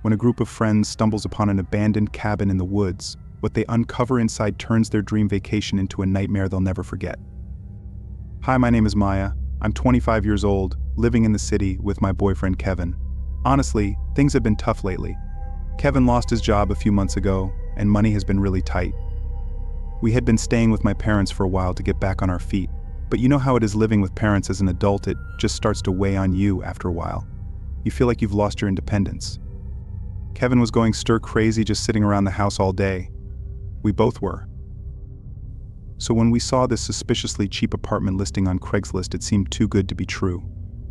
When a group of friends stumbles upon an abandoned cabin in the woods, what they uncover inside turns their dream vacation into a nightmare they'll never forget. Hi, my name is Maya. I'm 25 years old, living in the city with my boyfriend Kevin. Honestly, things have been tough lately. Kevin lost his job a few months ago, and money has been really tight. We had been staying with my parents for a while to get back on our feet, but you know how it is living with parents as an adult, it just starts to weigh on you after a while. You feel like you've lost your independence. Kevin was going stir-crazy just sitting around the house all day. We both were. So when we saw this suspiciously cheap apartment listing on Craigslist, it seemed too good to be true.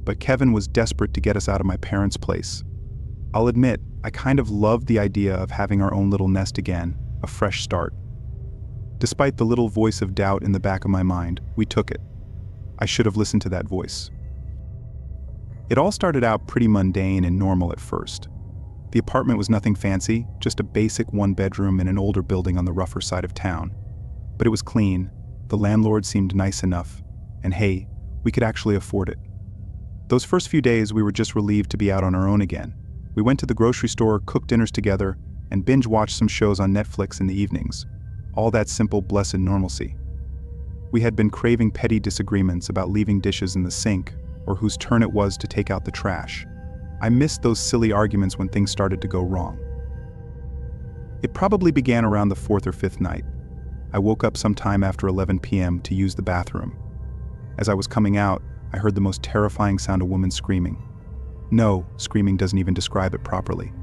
But Kevin was desperate to get us out of my parents' place. I'll admit, I kind of loved the idea of having our own little nest again, a fresh start. Despite the little voice of doubt in the back of my mind, we took it. I should have listened to that voice. It all started out pretty mundane and normal at first. The apartment was nothing fancy, just a basic one-bedroom in an older building on the rougher side of town. But it was clean, the landlord seemed nice enough, and hey, we could actually afford it. Those first few days we were just relieved to be out on our own again. We went to the grocery store, cooked dinners together, and binge-watched some shows on Netflix in the evenings. All that simple, blessed normalcy. We had been craving petty disagreements about leaving dishes in the sink, or whose turn it was to take out the trash. I missed those silly arguments when things started to go wrong. It probably began around the fourth or fifth night. I woke up sometime after 11 p.m. to use the bathroom. As I was coming out, I heard the most terrifying sound of women screaming. No, screaming doesn't even describe it properly.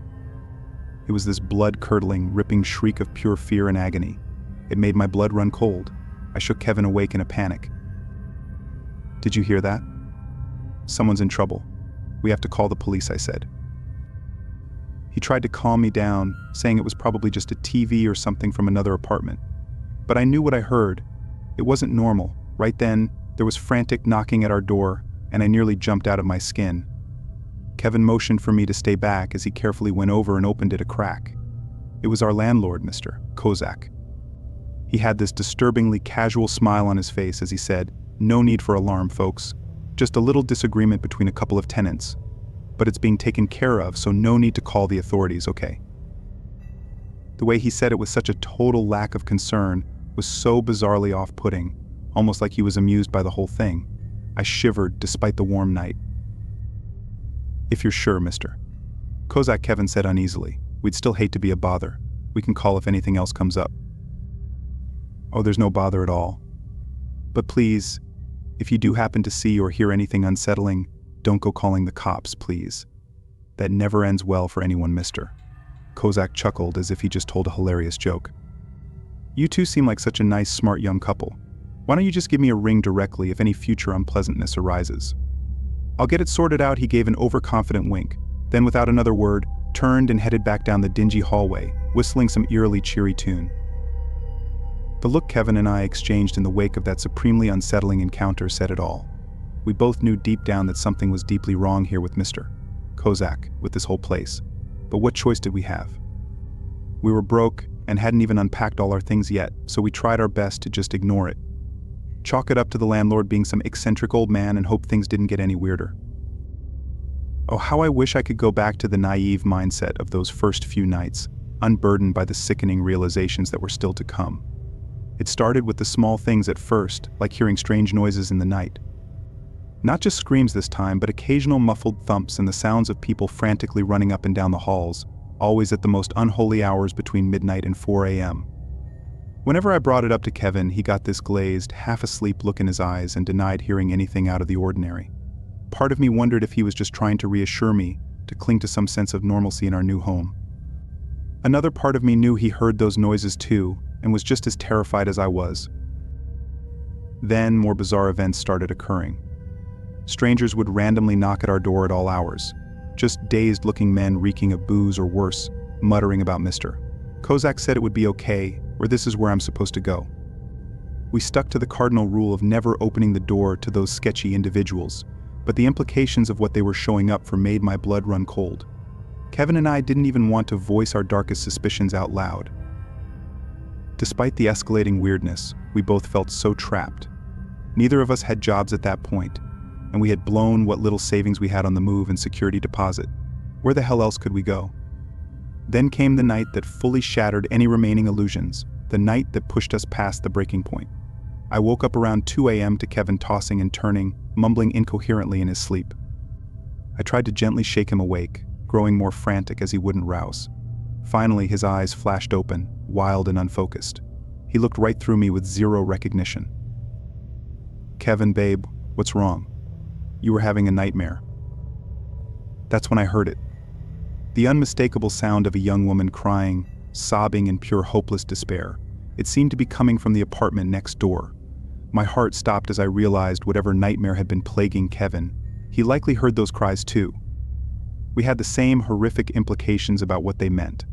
It was this blood-curdling, ripping shriek of pure fear and agony. It made my blood run cold. I shook Kevin awake in a panic. Did you hear that? Someone's in trouble. We have to call the police, I said. He tried to calm me down, saying it was probably just a TV or something from another apartment. But I knew what I heard. It wasn't normal. Right then, there was frantic knocking at our door, and I nearly jumped out of my skin. Kevin motioned for me to stay back as he carefully went over and opened it a crack. It was our landlord, Mr. Kozak. He had this disturbingly casual smile on his face as he said, "No need for alarm, folks. Just a little disagreement between a couple of tenants. But it's being taken care of, so no need to call the authorities, okay?" The way he said it with such a total lack of concern was so bizarrely off-putting, almost like he was amused by the whole thing. I shivered despite the warm night. "If you're sure, mister," Kozak, Kevin said uneasily. "We'd still hate to be a bother. We can call if anything else comes up." "Oh, there's no bother at all. But please, if you do happen to see or hear anything unsettling, don't go calling the cops, please. That never ends well for anyone, mister." Kozak chuckled as if he just told a hilarious joke. "You two seem like such a nice, smart young couple. Why don't you just give me a ring directly if any future unpleasantness arises?" "I'll get it sorted out," he gave an overconfident wink, then without another word, turned and headed back down the dingy hallway, whistling some eerily cheery tune. The look Kevin and I exchanged in the wake of that supremely unsettling encounter said it all. We both knew deep down that something was deeply wrong here with Mr. Kozak, with this whole place. But what choice did we have? We were broke and hadn't even unpacked all our things yet, so we tried our best to just ignore it. Chalk it up to the landlord being some eccentric old man and hope things didn't get any weirder. Oh, how I wish I could go back to the naive mindset of those first few nights, unburdened by the sickening realizations that were still to come. It started with the small things at first, like hearing strange noises in the night. Not just screams this time, but occasional muffled thumps and the sounds of people frantically running up and down the halls, always at the most unholy hours between midnight and 4 a.m. Whenever I brought it up to Kevin, he got this glazed, half-asleep look in his eyes and denied hearing anything out of the ordinary. Part of me wondered if he was just trying to reassure me, to cling to some sense of normalcy in our new home. Another part of me knew he heard those noises too, and was just as terrified as I was. Then more bizarre events started occurring. Strangers would randomly knock at our door at all hours, just dazed-looking men reeking of booze or worse, muttering about Mr. Kozak said it would be okay, or this is where I'm supposed to go. We stuck to the cardinal rule of never opening the door to those sketchy individuals, but the implications of what they were showing up for made my blood run cold. Kevin and I didn't even want to voice our darkest suspicions out loud. Despite the escalating weirdness, we both felt so trapped. Neither of us had jobs at that point, and we had blown what little savings we had on the move and security deposit. Where the hell else could we go? Then came the night that fully shattered any remaining illusions, the night that pushed us past the breaking point. I woke up around 2 a.m. to Kevin tossing and turning, mumbling incoherently in his sleep. I tried to gently shake him awake, growing more frantic as he wouldn't rouse. Finally, his eyes flashed open, wild and unfocused. He looked right through me with zero recognition. "Kevin, babe, what's wrong? You were having a nightmare." That's when I heard it. The unmistakable sound of a young woman crying, sobbing in pure hopeless despair. It seemed to be coming from the apartment next door. My heart stopped as I realized whatever nightmare had been plaguing Kevin, he likely heard those cries too. We had the same horrific implications about what they meant.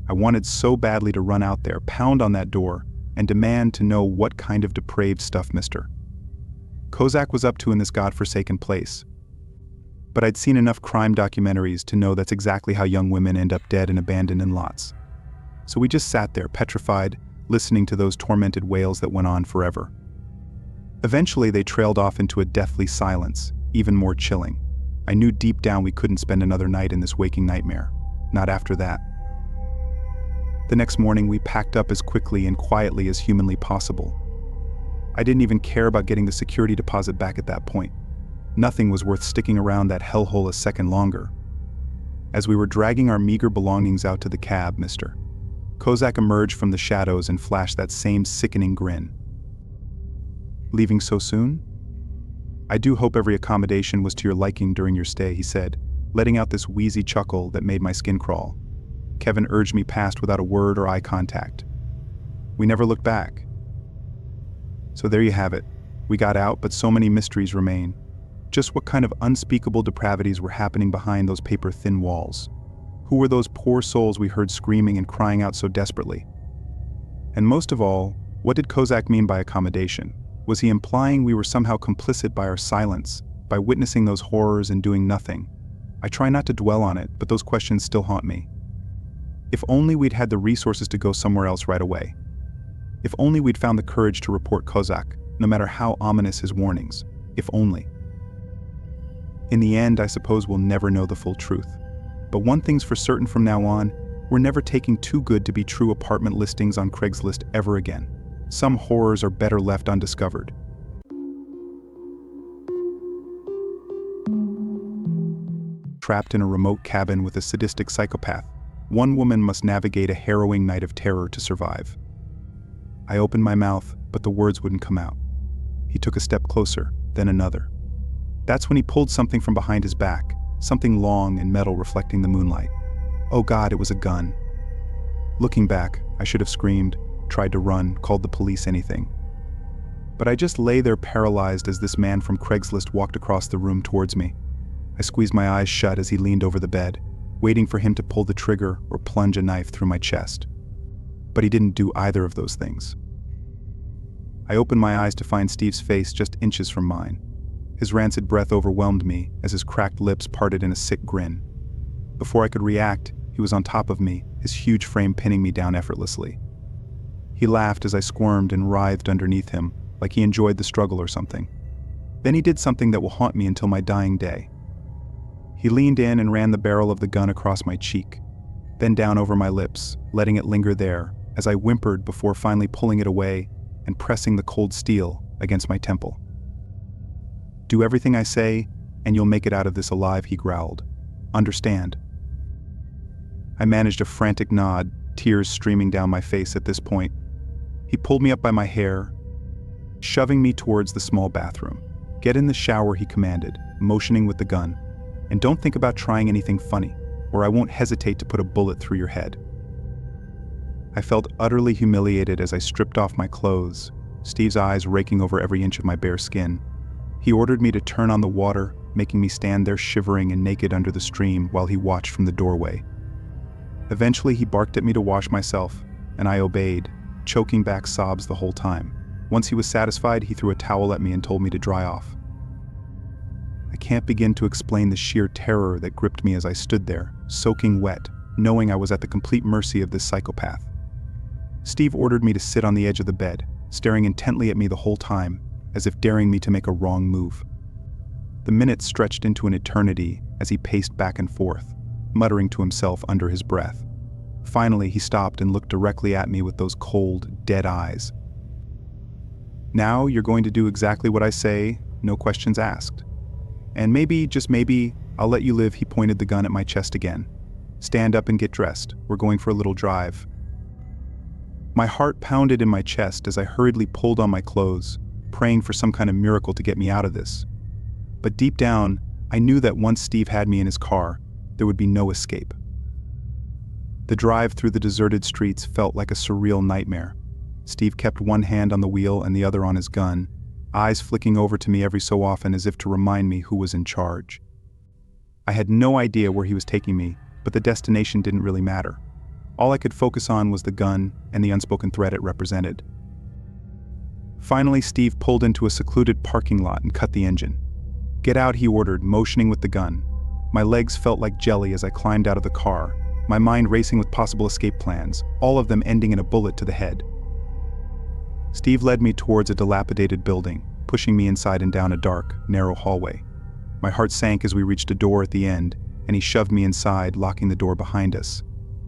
I wanted so badly to run out there, pound on that door, and demand to know what kind of depraved stuff Mr. Kozak was up to in this godforsaken place. But I'd seen enough crime documentaries to know that's exactly how young women end up dead and abandoned in lots. So we just sat there, petrified, listening to those tormented wails that went on forever. Eventually they trailed off into a deathly silence, even more chilling. I knew deep down we couldn't spend another night in this waking nightmare. Not after that. The next morning we packed up as quickly and quietly as humanly possible. I didn't even care about getting the security deposit back at that point. Nothing was worth sticking around that hellhole a second longer. As we were dragging our meager belongings out to the cab, Mr. Kozak emerged from the shadows and flashed that same sickening grin. "Leaving so soon? I do hope every accommodation was to your liking during your stay," he said, letting out this wheezy chuckle that made my skin crawl. Kevin urged me past without a word or eye contact. We never looked back. So there you have it. We got out, but so many mysteries remain. Just what kind of unspeakable depravities were happening behind those paper-thin walls? Who were those poor souls we heard screaming and crying out so desperately? And most of all, what did Kozak mean by accommodation? Was he implying we were somehow complicit by our silence, by witnessing those horrors and doing nothing? I try not to dwell on it, but those questions still haunt me. If only we'd had the resources to go somewhere else right away. If only we'd found the courage to report Kozak, no matter how ominous his warnings. If only. In the end, I suppose we'll never know the full truth. But one thing's for certain from now on, we're never taking too good to be true apartment listings on Craigslist ever again. Some horrors are better left undiscovered. Trapped in a remote cabin with a sadistic psychopath, one woman must navigate a harrowing night of terror to survive. I opened my mouth, but the words wouldn't come out. He took a step closer, then another. That's when he pulled something from behind his back, something long and metal reflecting the moonlight. Oh God, it was a gun. Looking back, I should have screamed, tried to run, called the police, anything. But I just lay there paralyzed as this man from Craigslist walked across the room towards me. I squeezed my eyes shut as he leaned over the bed, waiting for him to pull the trigger or plunge a knife through my chest. But he didn't do either of those things. I opened my eyes to find Steve's face just inches from mine. His rancid breath overwhelmed me as his cracked lips parted in a sick grin. Before I could react, he was on top of me, his huge frame pinning me down effortlessly. He laughed as I squirmed and writhed underneath him, like he enjoyed the struggle or something. Then he did something that will haunt me until my dying day. He leaned in and ran the barrel of the gun across my cheek, then down over my lips, letting it linger there as I whimpered before finally pulling it away and pressing the cold steel against my temple. "Do everything I say, and you'll make it out of this alive," he growled. "Understand?" I managed a frantic nod, tears streaming down my face at this point. He pulled me up by my hair, shoving me towards the small bathroom. "Get in the shower," he commanded, motioning with the gun. "And don't think about trying anything funny, or I won't hesitate to put a bullet through your head." I felt utterly humiliated as I stripped off my clothes, Steve's eyes raking over every inch of my bare skin. He ordered me to turn on the water, making me stand there shivering and naked under the stream while he watched from the doorway. Eventually he barked at me to wash myself, and I obeyed, choking back sobs the whole time. Once he was satisfied, he threw a towel at me and told me to dry off. I can't begin to explain the sheer terror that gripped me as I stood there, soaking wet, knowing I was at the complete mercy of this psychopath. Steve ordered me to sit on the edge of the bed, staring intently at me the whole time, as if daring me to make a wrong move. The minutes stretched into an eternity as he paced back and forth, muttering to himself under his breath. Finally, he stopped and looked directly at me with those cold, dead eyes. "Now you're going to do exactly what I say, no questions asked. And maybe, just maybe, I'll let you live." He pointed the gun at my chest again. "Stand up and get dressed. We're going for a little drive." My heart pounded in my chest as I hurriedly pulled on my clothes, praying for some kind of miracle to get me out of this. But deep down, I knew that once Steve had me in his car, there would be no escape. The drive through the deserted streets felt like a surreal nightmare. Steve kept one hand on the wheel and the other on his gun, eyes flicking over to me every so often as if to remind me who was in charge. I had no idea where he was taking me, but the destination didn't really matter. All I could focus on was the gun and the unspoken threat it represented. Finally, Steve pulled into a secluded parking lot and cut the engine. "Get out," he ordered, motioning with the gun. My legs felt like jelly as I climbed out of the car, my mind racing with possible escape plans, all of them ending in a bullet to the head. Steve led me towards a dilapidated building, pushing me inside and down a dark, narrow hallway. My heart sank as we reached a door at the end, and he shoved me inside, locking the door behind us.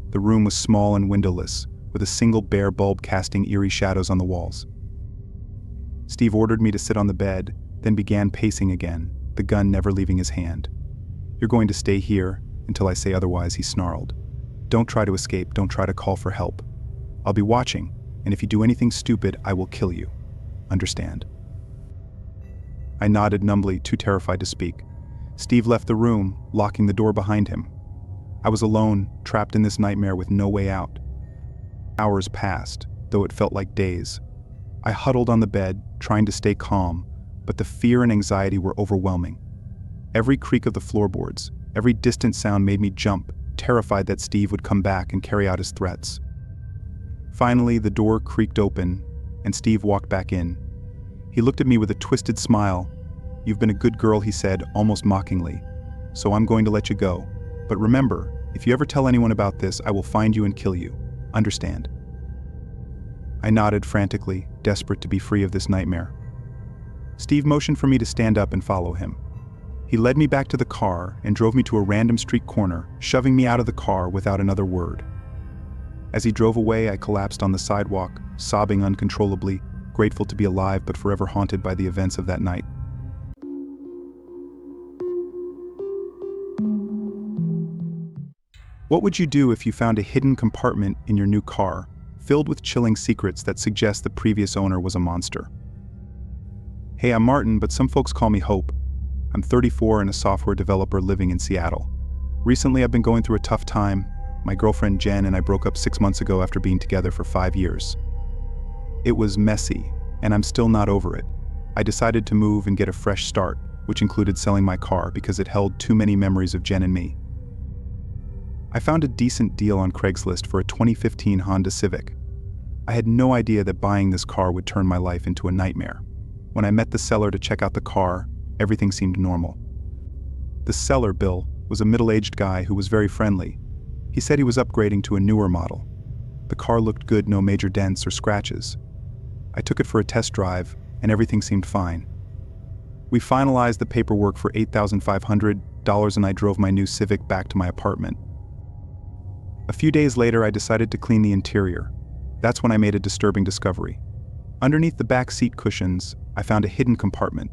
The room was small and windowless, with a single bare bulb casting eerie shadows on the walls. Steve ordered me to sit on the bed, then began pacing again, the gun never leaving his hand. "You're going to stay here until I say otherwise," he snarled. "Don't try to escape, don't try to call for help. I'll be watching, and if you do anything stupid, I will kill you. Understand?" I nodded numbly, too terrified to speak. Steve left the room, locking the door behind him. I was alone, trapped in this nightmare with no way out. Hours passed, though it felt like days. I huddled on the bed, trying to stay calm, but the fear and anxiety were overwhelming. Every creak of the floorboards, every distant sound made me jump, terrified that Steve would come back and carry out his threats. Finally, the door creaked open, and Steve walked back in. He looked at me with a twisted smile. "You've been a good girl," he said, almost mockingly, "so I'm going to let you go. But remember, if you ever tell anyone about this, I will find you and kill you. Understand?" I nodded frantically, desperate to be free of this nightmare. Steve motioned for me to stand up and follow him. He led me back to the car and drove me to a random street corner, shoving me out of the car without another word. As he drove away, I collapsed on the sidewalk, sobbing uncontrollably, grateful to be alive but forever haunted by the events of that night. What would you do if you found a hidden compartment in your new car, filled with chilling secrets that suggest the previous owner was a monster? Hey, I'm Martin, but some folks call me Hope. I'm 34 and a software developer living in Seattle. Recently, I've been going through a tough time. My girlfriend Jen and I broke up 6 months ago after being together for 5 years. It was messy, and I'm still not over it. I decided to move and get a fresh start, which included selling my car because it held too many memories of Jen and me. I found a decent deal on Craigslist for a 2015 Honda Civic. I had no idea that buying this car would turn my life into a nightmare. When I met the seller to check out the car, everything seemed normal. The seller, Bill, was a middle-aged guy who was very friendly. He said he was upgrading to a newer model. The car looked good, no major dents or scratches. I took it for a test drive, and everything seemed fine. We finalized the paperwork for $8,500, and I drove my new Civic back to my apartment. A few days later, I decided to clean the interior. That's when I made a disturbing discovery. Underneath the back seat cushions, I found a hidden compartment.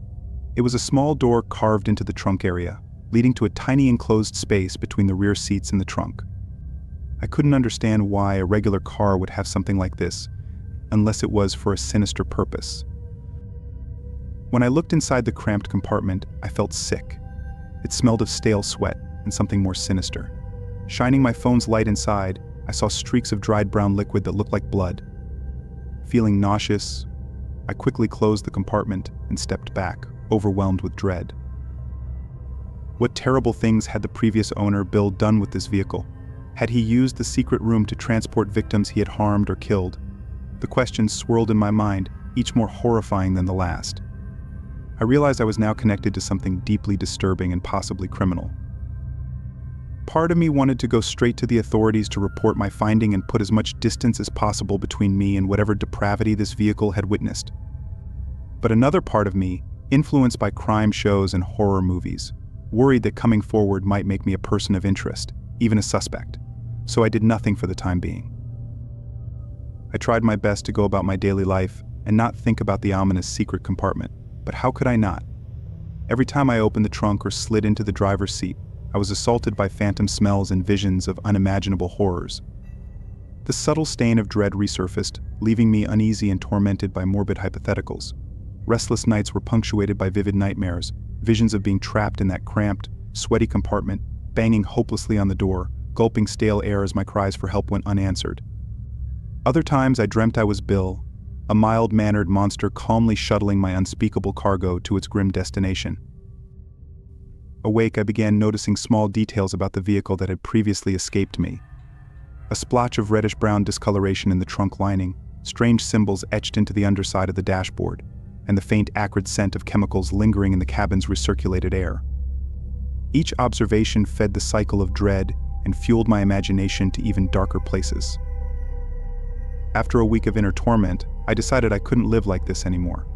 It was a small door carved into the trunk area, leading to a tiny enclosed space between the rear seats and the trunk. I couldn't understand why a regular car would have something like this, unless it was for a sinister purpose. When I looked inside the cramped compartment, I felt sick. It smelled of stale sweat and something more sinister. Shining my phone's light inside, I saw streaks of dried brown liquid that looked like blood. Feeling nauseous, I quickly closed the compartment and stepped back, overwhelmed with dread. What terrible things had the previous owner, Bill, done with this vehicle? Had he used the secret room to transport victims he had harmed or killed? The questions swirled in my mind, each more horrifying than the last. I realized I was now connected to something deeply disturbing and possibly criminal. Part of me wanted to go straight to the authorities to report my finding and put as much distance as possible between me and whatever depravity this vehicle had witnessed. But another part of me, influenced by crime shows and horror movies, worried that coming forward might make me a person of interest, even a suspect. so I did nothing for the time being. I tried my best to go about my daily life and not think about the ominous secret compartment, but how could I not? Every time I opened the trunk or slid into the driver's seat, I was assaulted by phantom smells and visions of unimaginable horrors. The subtle stain of dread resurfaced, leaving me uneasy and tormented by morbid hypotheticals. Restless nights were punctuated by vivid nightmares, visions of being trapped in that cramped, sweaty compartment, banging hopelessly on the door, gulping stale air as my cries for help went unanswered. Other times I dreamt I was Bill, a mild-mannered monster calmly shuttling my unspeakable cargo to its grim destination. Awake, I began noticing small details about the vehicle that had previously escaped me. A splotch of reddish-brown discoloration in the trunk lining, strange symbols etched into the underside of the dashboard, and the faint acrid scent of chemicals lingering in the cabin's recirculated air. Each observation fed the cycle of dread and fueled my imagination to even darker places. After a week of inner torment, I decided I couldn't live like this anymore.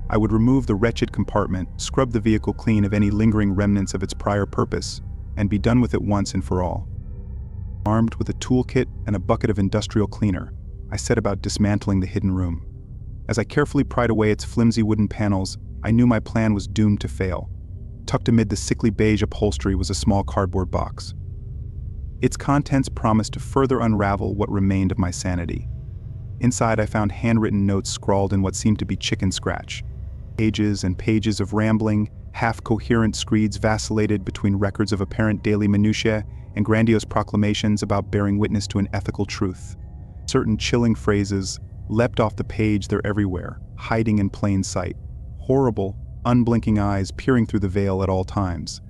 I would remove the wretched compartment, scrub the vehicle clean of any lingering remnants of its prior purpose, and be done with it once and for all. Armed with a toolkit and a bucket of industrial cleaner, I set about dismantling the hidden room. As I carefully pried away its flimsy wooden panels, I knew my plan was doomed to fail. Tucked amid the sickly beige upholstery was a small cardboard box. Its contents promised to further unravel what remained of my sanity. Inside, I found handwritten notes scrawled in what seemed to be chicken scratch. Pages and pages of rambling, half-coherent screeds vacillated between records of apparent daily minutiae and grandiose proclamations about bearing witness to an ethical truth. Certain chilling phrases leapt off the page, they're everywhere, hiding in plain sight. Horrible, unblinking eyes peering through the veil at all times.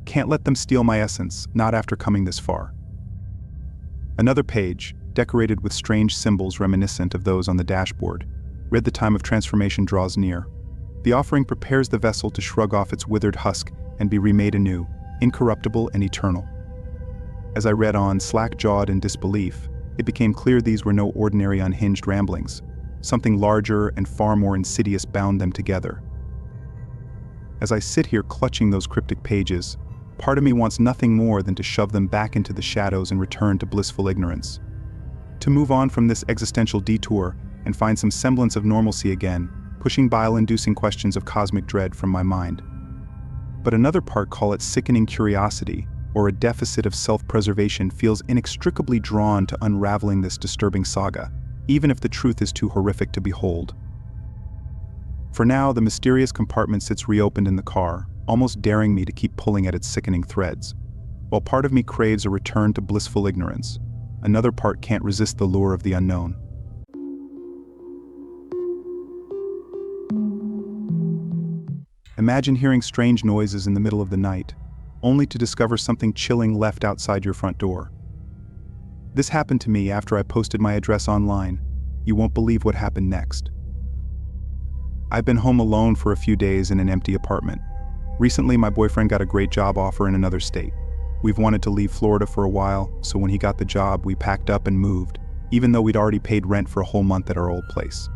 Can't let them steal my essence, not after coming this far. Another page, decorated with strange symbols reminiscent of those on the dashboard, read the time of transformation draws near. The offering prepares the vessel to shrug off its withered husk and be remade anew, incorruptible and eternal. As I read on, slack-jawed in disbelief, it became clear these were no ordinary unhinged ramblings. Something larger and far more insidious bound them together. As I sit here clutching those cryptic pages, part of me wants nothing more than to shove them back into the shadows and return to blissful ignorance. To move on from this existential detour and find some semblance of normalcy again, pushing bile-inducing questions of cosmic dread from my mind. But another part, call it sickening curiosity, or a deficit of self-preservation, feels inextricably drawn to unraveling this disturbing saga, even if the truth is too horrific to behold. For now, the mysterious compartment sits reopened in the car, almost daring me to keep pulling at its sickening threads. While part of me craves a return to blissful ignorance, another part can't resist the lure of the unknown. Imagine hearing strange noises in the middle of the night, only to discover something chilling left outside your front door. This happened to me after I posted my address online. You won't believe what happened next. I've been home alone for a few days in an empty apartment. Recently, my boyfriend got a great job offer in another state. We've wanted to leave Florida for a while, so when he got the job, we packed up and moved, even though we'd already paid rent for a whole month at our old place.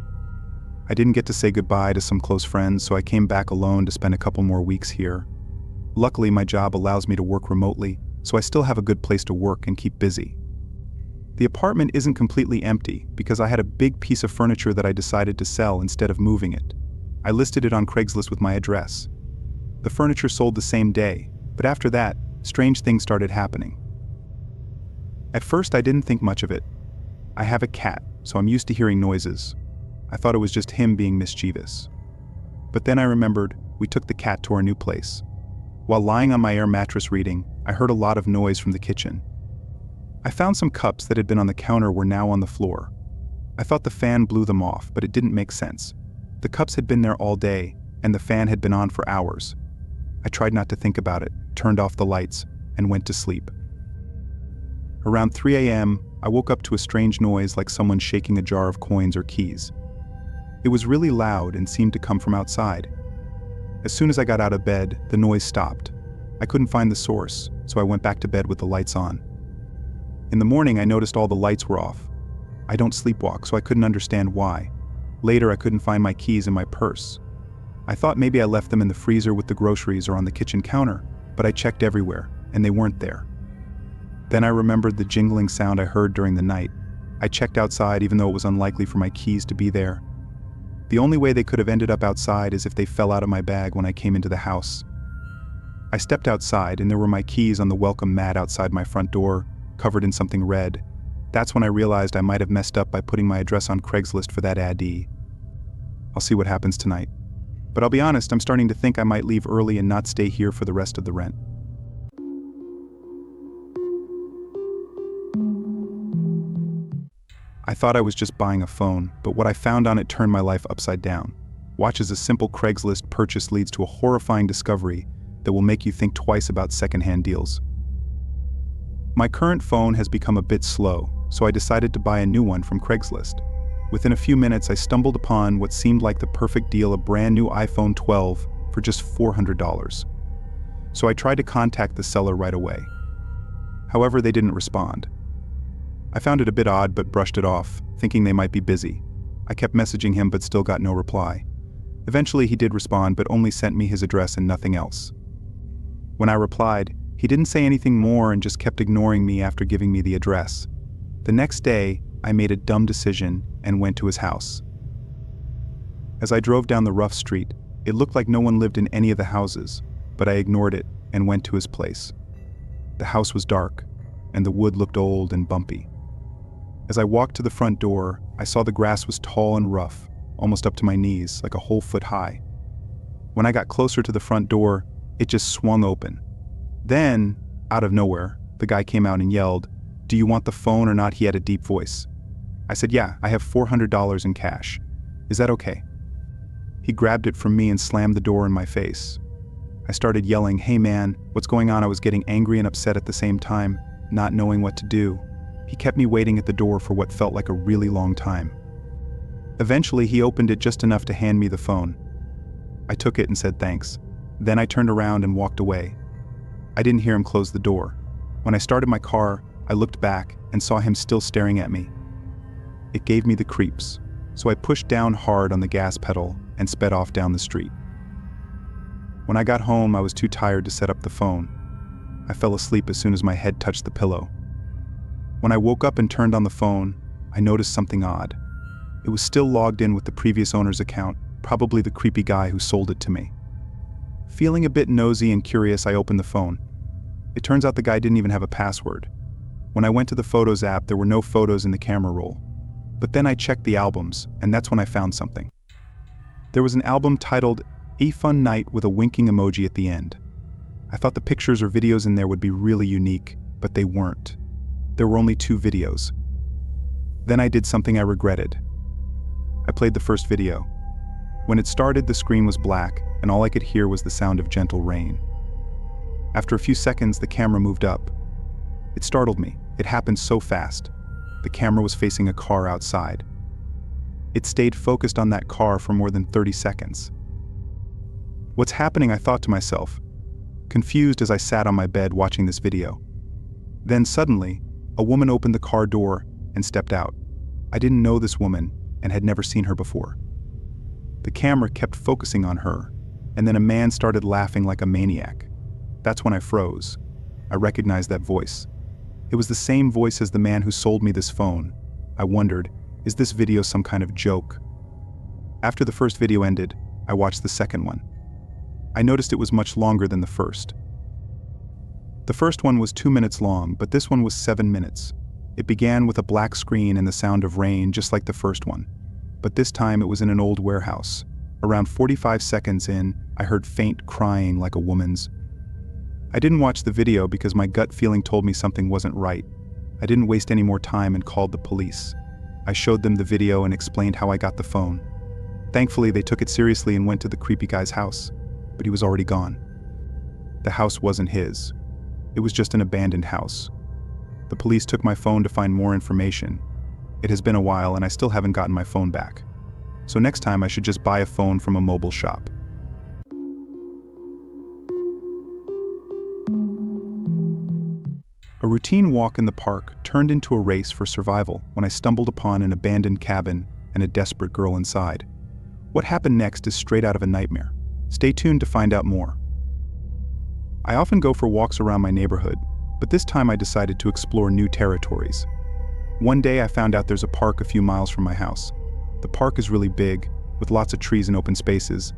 I didn't get to say goodbye to some close friends, so I came back alone to spend a couple more weeks here. Luckily, my job allows me to work remotely, so I still have a good place to work and keep busy. The apartment isn't completely empty because I had a big piece of furniture that I decided to sell instead of moving it. I listed it on Craigslist with my address. The furniture sold the same day, but after that, strange things started happening. At first, I didn't think much of it. I have a cat, so I'm used to hearing noises. I thought it was just him being mischievous. But then I remembered we took the cat to our new place. While lying on my air mattress reading, I heard a lot of noise from the kitchen. I found some cups that had been on the counter were now on the floor. I thought the fan blew them off, but it didn't make sense. The cups had been there all day, and the fan had been on for hours. I tried not to think about it, turned off the lights, and went to sleep. Around 3 a.m., I woke up to a strange noise like someone shaking a jar of coins or keys. It was really loud and seemed to come from outside. As soon as I got out of bed, the noise stopped. I couldn't find the source, so I went back to bed with the lights on. In the morning, I noticed all the lights were off. I don't sleepwalk, so I couldn't understand why. Later, I couldn't find my keys in my purse. I thought maybe I left them in the freezer with the groceries or on the kitchen counter, but I checked everywhere, and they weren't there. Then I remembered the jingling sound I heard during the night. I checked outside even though it was unlikely for my keys to be there. The only way they could have ended up outside is if they fell out of my bag when I came into the house. I stepped outside and there were my keys on the welcome mat outside my front door, covered in something red. That's when I realized I might have messed up by putting my address on Craigslist for that ad. I'll see what happens tonight. But I'll be honest, I'm starting to think I might leave early and not stay here for the rest of the rent. I thought I was just buying a phone, but what I found on it turned my life upside down. Watch as a simple Craigslist purchase leads to a horrifying discovery that will make you think twice about secondhand deals. My current phone has become a bit slow, so I decided to buy a new one from Craigslist. Within a few minutes, I stumbled upon what seemed like the perfect deal, a brand new iPhone 12 for just $400. So I tried to contact the seller right away. However, they didn't respond. I found it a bit odd but brushed it off, thinking they might be busy. I kept messaging him but still got no reply. Eventually he did respond but only sent me his address and nothing else. When I replied, he didn't say anything more and just kept ignoring me after giving me the address. The next day, I made a dumb decision and went to his house. As I drove down the rough street, it looked like no one lived in any of the houses, but I ignored it and went to his place. The house was dark, and the wood looked old and bumpy. As I walked to the front door, I saw the grass was tall and rough, almost up to my knees, like a whole foot high. When I got closer to the front door, it just swung open. Then, out of nowhere, the guy came out and yelled, "Do you want the phone or not?" He had a deep voice. I said, "Yeah, I have $400 in cash. Is that okay?" He grabbed it from me and slammed the door in my face. I started yelling, "Hey man, what's going on?" I was getting angry and upset at the same time, not knowing what to do. He kept me waiting at the door for what felt like a really long time. Eventually, he opened it just enough to hand me the phone. I took it and said thanks. Then I turned around and walked away. I didn't hear him close the door. When I started my car, I looked back and saw him still staring at me. It gave me the creeps, so I pushed down hard on the gas pedal and sped off down the street. When I got home, I was too tired to set up the phone. I fell asleep as soon as my head touched the pillow. When I woke up and turned on the phone, I noticed something odd. It was still logged in with the previous owner's account, probably the creepy guy who sold it to me. Feeling a bit nosy and curious, I opened the phone. It turns out the guy didn't even have a password. When I went to the Photos app, there were no photos in the camera roll. But then I checked the albums, and that's when I found something. There was an album titled "A Fun Night" with a winking emoji at the end. I thought the pictures or videos in there would be really unique, but they weren't. There were only 2 videos. Then I did something I regretted. I played the first video. When it started, the screen was black, and all I could hear was the sound of gentle rain. After a few seconds, the camera moved up. It startled me. It happened so fast. The camera was facing a car outside. It stayed focused on that car for more than 30 seconds. What's happening? I thought to myself, confused as I sat on my bed watching this video. Then suddenly, a woman opened the car door and stepped out. I didn't know this woman and had never seen her before. The camera kept focusing on her, and then a man started laughing like a maniac. That's when I froze. I recognized that voice. It was the same voice as the man who sold me this phone. I wondered, is this video some kind of joke? After the first video ended, I watched the second one. I noticed it was much longer than the first. The first one was 2 minutes long, but this one was 7 minutes. It began with a black screen and the sound of rain, just like the first one. But this time it was in an old warehouse. Around 45 seconds in, I heard faint crying like a woman's. I didn't watch the video because my gut feeling told me something wasn't right. I didn't waste any more time and called the police. I showed them the video and explained how I got the phone. Thankfully, they took it seriously and went to the creepy guy's house, but he was already gone. The house wasn't his. It was just an abandoned house. The police took my phone to find more information. It has been a while and I still haven't gotten my phone back. So next time I should just buy a phone from a mobile shop. A routine walk in the park turned into a race for survival when I stumbled upon an abandoned cabin and a desperate girl inside. What happened next is straight out of a nightmare. Stay tuned to find out more. I often go for walks around my neighborhood, But this time I decided to explore new territories. One day I found out there's a park a few miles from my house. The park is really big, with lots of trees and open spaces.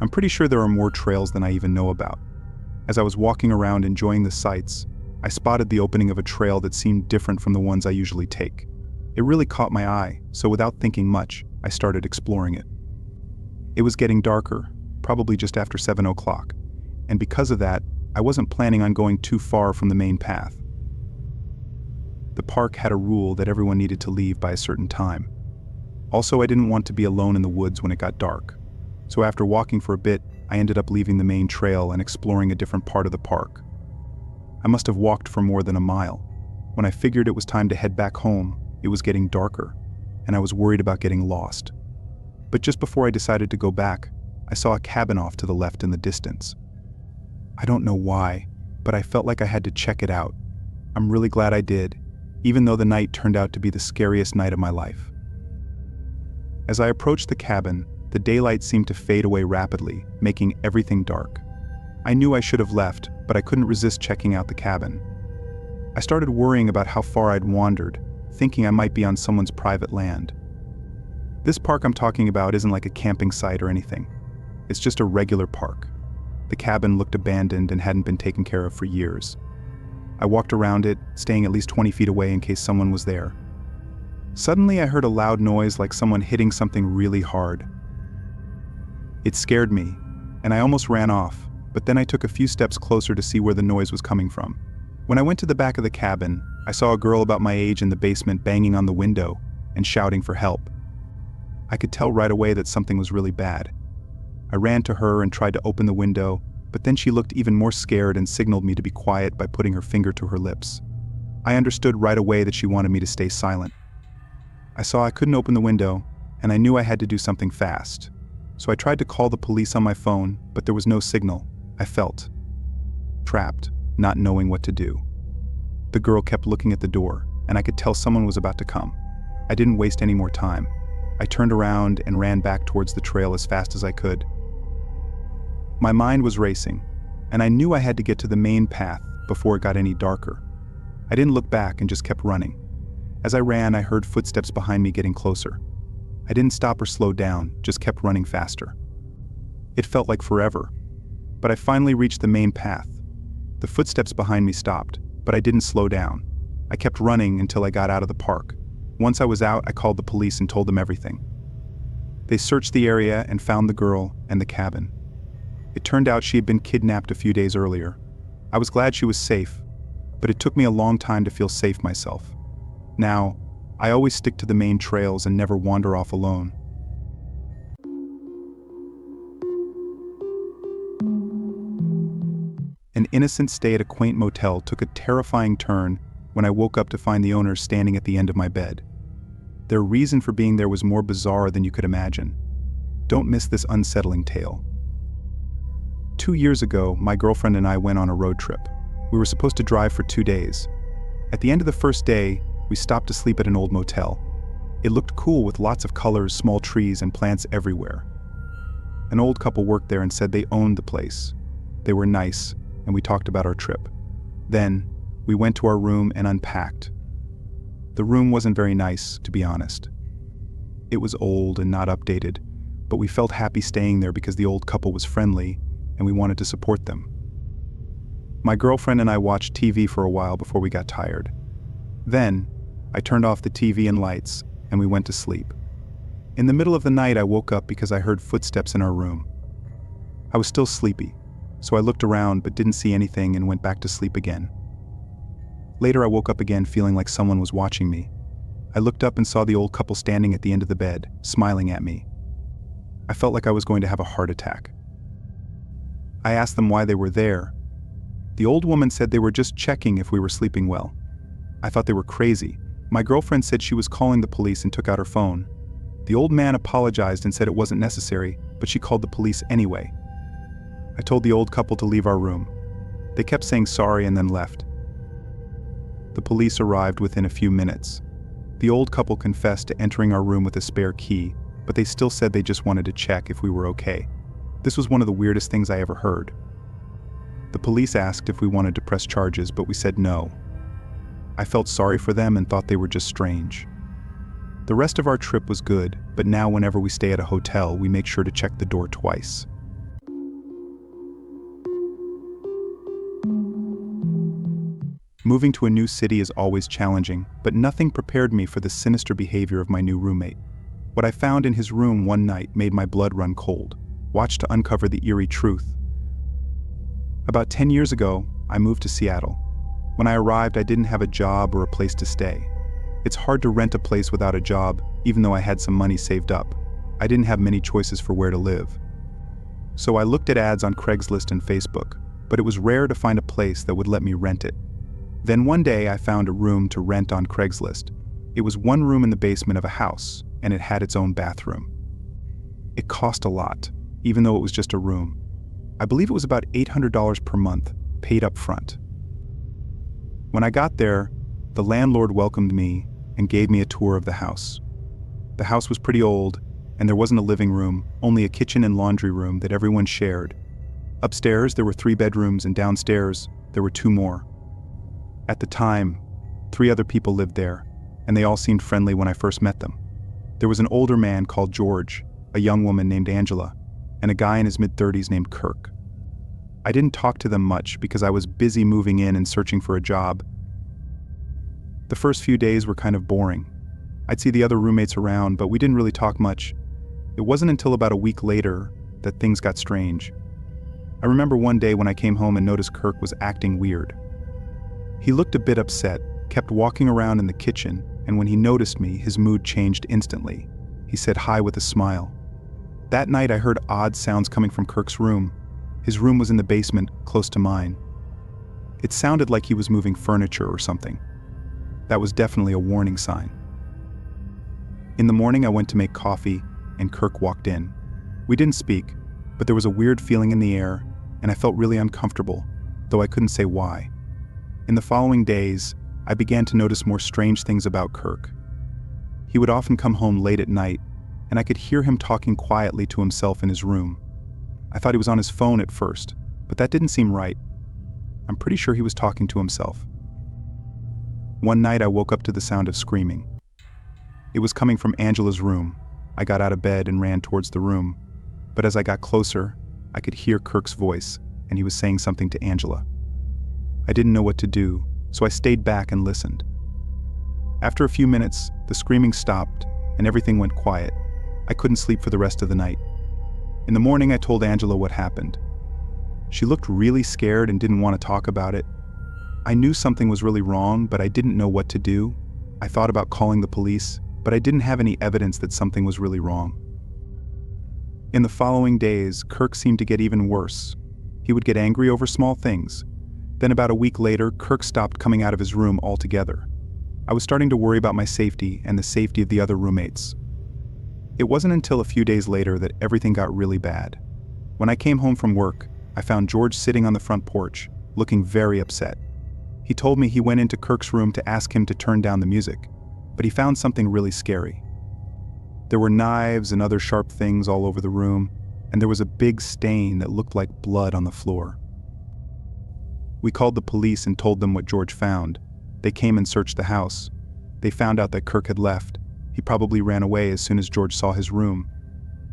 I'm pretty sure there are more trails than I even know about. As I was walking around enjoying the sights, I spotted the opening of a trail that seemed different from the ones I usually take. It really caught my eye, so without thinking much, I started exploring it. It was getting darker, probably just after 7 o'clock, and because of that, I wasn't planning on going too far from the main path. The park had a rule that everyone needed to leave by a certain time. Also, I didn't want to be alone in the woods when it got dark. So after walking for a bit, I ended up leaving the main trail and exploring a different part of the park. I must have walked for more than a mile. When I figured it was time to head back home, it was getting darker, and I was worried about getting lost. But just before I decided to go back, I saw a cabin off to the left in the distance. I don't know why, but I felt like I had to check it out. I'm really glad I did, even though the night turned out to be the scariest night of my life. As I approached the cabin, the daylight seemed to fade away rapidly, making everything dark. I knew I should have left, but I couldn't resist checking out the cabin. I started worrying about how far I'd wandered, thinking I might be on someone's private land. This park I'm talking about isn't like a camping site or anything. It's just a regular park. The cabin looked abandoned and hadn't been taken care of for years. I walked around it, staying at least 20 feet away in case someone was there. Suddenly I heard a loud noise like someone hitting something really hard. It scared me, and I almost ran off, but then I took a few steps closer to see where the noise was coming from. When I went to the back of the cabin, I saw a girl about my age in the basement banging on the window and shouting for help. I could tell right away that something was really bad. I ran to her and tried to open the window, but then she looked even more scared and signaled me to be quiet by putting her finger to her lips. I understood right away that she wanted me to stay silent. I saw I couldn't open the window, and I knew I had to do something fast. So I tried to call the police on my phone, but there was no signal. I felt trapped, not knowing what to do. The girl kept looking at the door, and I could tell someone was about to come. I didn't waste any more time. I turned around and ran back towards the trail as fast as I could. My mind was racing, and I knew I had to get to the main path before it got any darker. I didn't look back and just kept running. As I ran, I heard footsteps behind me getting closer. I didn't stop or slow down, just kept running faster. It felt like forever, but I finally reached the main path. The footsteps behind me stopped, but I didn't slow down. I kept running until I got out of the park. Once I was out, I called the police and told them everything. They searched the area and found the girl and the cabin. It turned out she had been kidnapped a few days earlier. I was glad she was safe, but it took me a long time to feel safe myself. Now, I always stick to the main trails and never wander off alone. An innocent stay at a quaint motel took a terrifying turn when I woke up to find the owner standing at the end of my bed. Their reason for being there was more bizarre than you could imagine. Don't miss this unsettling tale. 2 years ago, my girlfriend and I went on a road trip. We were supposed to drive for 2 days. At the end of the first day, we stopped to sleep at an old motel. It looked cool with lots of colors, small trees, and plants everywhere. An old couple worked there and said they owned the place. They were nice, and we talked about our trip. Then, we went to our room and unpacked. The room wasn't very nice, to be honest. It was old and not updated, but we felt happy staying there because the old couple was friendly, and we wanted to support them. My girlfriend and I watched TV for a while before we got tired. Then, I turned off the TV and lights, and we went to sleep. In the middle of the night, I woke up because I heard footsteps in our room. I was still sleepy, so I looked around but didn't see anything and went back to sleep again. Later, I woke up again feeling like someone was watching me. I looked up and saw the old couple standing at the end of the bed, smiling at me. I felt like I was going to have a heart attack. I asked them why they were there. The old woman said they were just checking if we were sleeping well. I thought they were crazy. My girlfriend said she was calling the police and took out her phone. The old man apologized and said it wasn't necessary, but she called the police anyway. I told the old couple to leave our room. They kept saying sorry and then left. The police arrived within a few minutes. The old couple confessed to entering our room with a spare key, but they still said they just wanted to check if we were okay. This was one of the weirdest things I ever heard. The police asked if we wanted to press charges, but we said no. I felt sorry for them and thought they were just strange. The rest of our trip was good, but now whenever we stay at a hotel, we make sure to check the door twice. Moving to a new city is always challenging, but nothing prepared me for the sinister behavior of my new roommate. What I found in his room one night made my blood run cold. Watch to uncover the eerie truth. About 10 years ago, I moved to Seattle. When I arrived, I didn't have a job or a place to stay. It's hard to rent a place without a job, even though I had some money saved up. I didn't have many choices for where to live. So I looked at ads on Craigslist and Facebook, but it was rare to find a place that would let me rent it. Then one day I found a room to rent on Craigslist. It was one room in the basement of a house, and it had its own bathroom. It cost a lot, even though it was just a room. I believe it was about $800 per month, paid up front. When I got there, the landlord welcomed me and gave me a tour of the house. The house was pretty old, and there wasn't a living room, only a kitchen and laundry room that everyone shared. Upstairs, there were 3 bedrooms, and downstairs, there were 2 more. At the time, 3 other people lived there, and they all seemed friendly when I first met them. There was an older man called George, a young woman named Angela, and a guy in his mid-30s named Kirk. I didn't talk to them much because I was busy moving in and searching for a job. The first few days were kind of boring. I'd see the other roommates around, but we didn't really talk much. It wasn't until about a week later that things got strange. I remember one day when I came home and noticed Kirk was acting weird. He looked a bit upset, kept walking around in the kitchen, and when he noticed me, his mood changed instantly. He said hi with a smile. That night I heard odd sounds coming from Kirk's room. His room was in the basement, close to mine. It sounded like he was moving furniture or something. That was definitely a warning sign. In the morning I went to make coffee, and Kirk walked in. We didn't speak, but there was a weird feeling in the air, and I felt really uncomfortable, though I couldn't say why. In the following days, I began to notice more strange things about Kirk. He would often come home late at night, and I could hear him talking quietly to himself in his room. I thought he was on his phone at first, but that didn't seem right. I'm pretty sure he was talking to himself. One night I woke up to the sound of screaming. It was coming from Angela's room. I got out of bed and ran towards the room, but as I got closer, I could hear Kirk's voice, and he was saying something to Angela. I didn't know what to do, so I stayed back and listened. After a few minutes, the screaming stopped, and everything went quiet. I couldn't sleep for the rest of the night. In the morning, I told Angela what happened. She looked really scared and didn't want to talk about it. I knew something was really wrong, but I didn't know what to do. I thought about calling the police, but I didn't have any evidence that something was really wrong. In the following days, Kirk seemed to get even worse. He would get angry over small things. Then about a week later, Kirk stopped coming out of his room altogether. I was starting to worry about my safety and the safety of the other roommates. It wasn't until a few days later that everything got really bad. When I came home from work, I found George sitting on the front porch, looking very upset. He told me he went into Kirk's room to ask him to turn down the music, but he found something really scary. There were knives and other sharp things all over the room, and there was a big stain that looked like blood on the floor. We called the police and told them what George found. They came and searched the house. They found out that Kirk had left. He probably ran away as soon as George saw his room.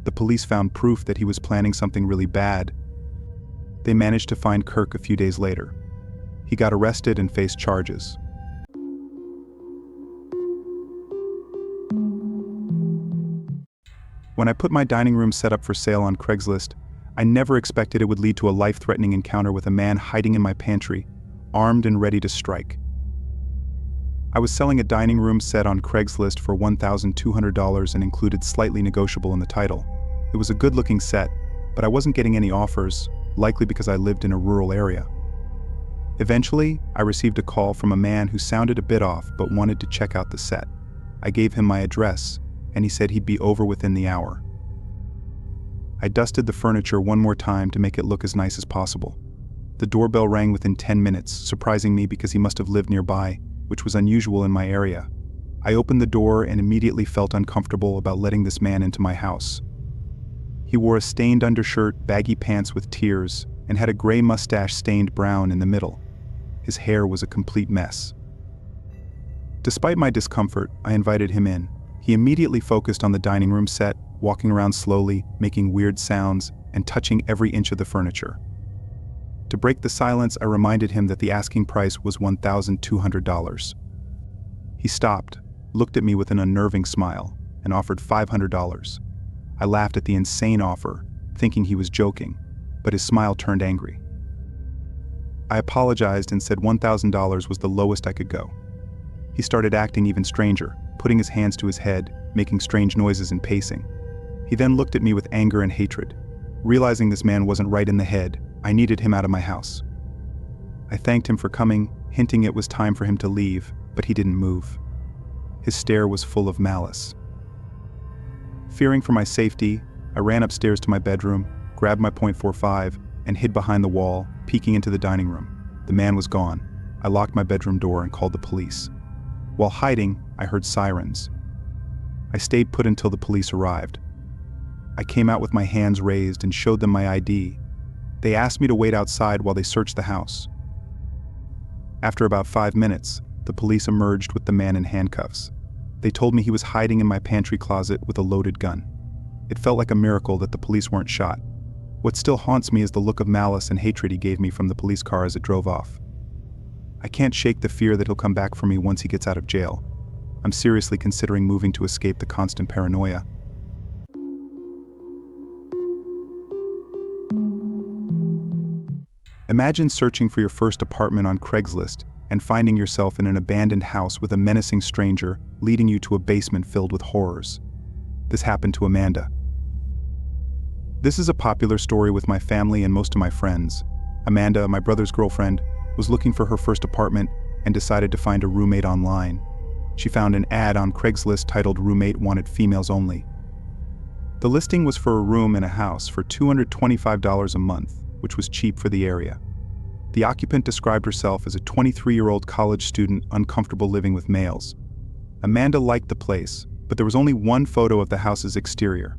The police found proof that he was planning something really bad. They managed to find Kirk a few days later. He got arrested and faced charges. When I put my dining room set up for sale on Craigslist, I never expected it would lead to a life-threatening encounter with a man hiding in my pantry, armed and ready to strike. I was selling a dining room set on Craigslist for $1,200 and included slightly negotiable in the title. It was a good-looking set, but I wasn't getting any offers, likely because I lived in a rural area. Eventually, I received a call from a man who sounded a bit off but wanted to check out the set. I gave him my address, and he said he'd be over within the hour. I dusted the furniture one more time to make it look as nice as possible. The doorbell rang within 10 minutes, surprising me because he must have lived nearby, which was unusual in my area. I opened the door and immediately felt uncomfortable about letting this man into my house. He wore a stained undershirt, baggy pants with tears, and had a gray mustache stained brown in the middle. His hair was a complete mess. Despite my discomfort, I invited him in. He immediately focused on the dining room set, walking around slowly, making weird sounds, and touching every inch of the furniture. To break the silence, I reminded him that the asking price was $1,200. He stopped, looked at me with an unnerving smile, and offered $500. I laughed at the insane offer, thinking he was joking, but his smile turned angry. I apologized and said $1,000 was the lowest I could go. He started acting even stranger, putting his hands to his head, making strange noises and pacing. He then looked at me with anger and hatred. Realizing this man wasn't right in the head, I needed him out of my house. I thanked him for coming, hinting it was time for him to leave, but he didn't move. His stare was full of malice. Fearing for my safety, I ran upstairs to my bedroom, grabbed my .45, and hid behind the wall, peeking into the dining room. The man was gone. I locked my bedroom door and called the police. While hiding, I heard sirens. I stayed put until the police arrived. I came out with my hands raised and showed them my ID. They asked me to wait outside while they searched the house. After about 5 minutes, the police emerged with the man in handcuffs. They told me he was hiding in my pantry closet with a loaded gun. It felt like a miracle that the police weren't shot. What still haunts me is the look of malice and hatred he gave me from the police car as it drove off. I can't shake the fear that he'll come back for me once he gets out of jail. I'm seriously considering moving to escape the constant paranoia. Imagine searching for your first apartment on Craigslist and finding yourself in an abandoned house with a menacing stranger leading you to a basement filled with horrors. This happened to Amanda. This is a popular story with my family and most of my friends. Amanda, my brother's girlfriend, was looking for her first apartment and decided to find a roommate online. She found an ad on Craigslist titled "Roommate Wanted Females Only." The listing was for a room in a house for $225 a month, which was cheap for the area. The occupant described herself as a 23-year-old college student uncomfortable living with males. Amanda liked the place, but there was only one photo of the house's exterior.